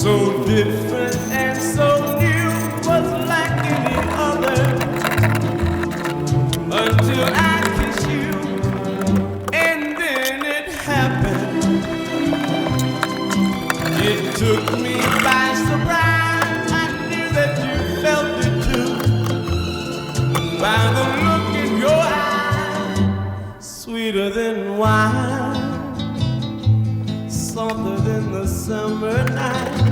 so different and so new, was like any other, until I kissed you, and then it happened. It took me by surprise. I knew that you felt it too, by the look in your eyes, sweeter than wine, softer than the summer night.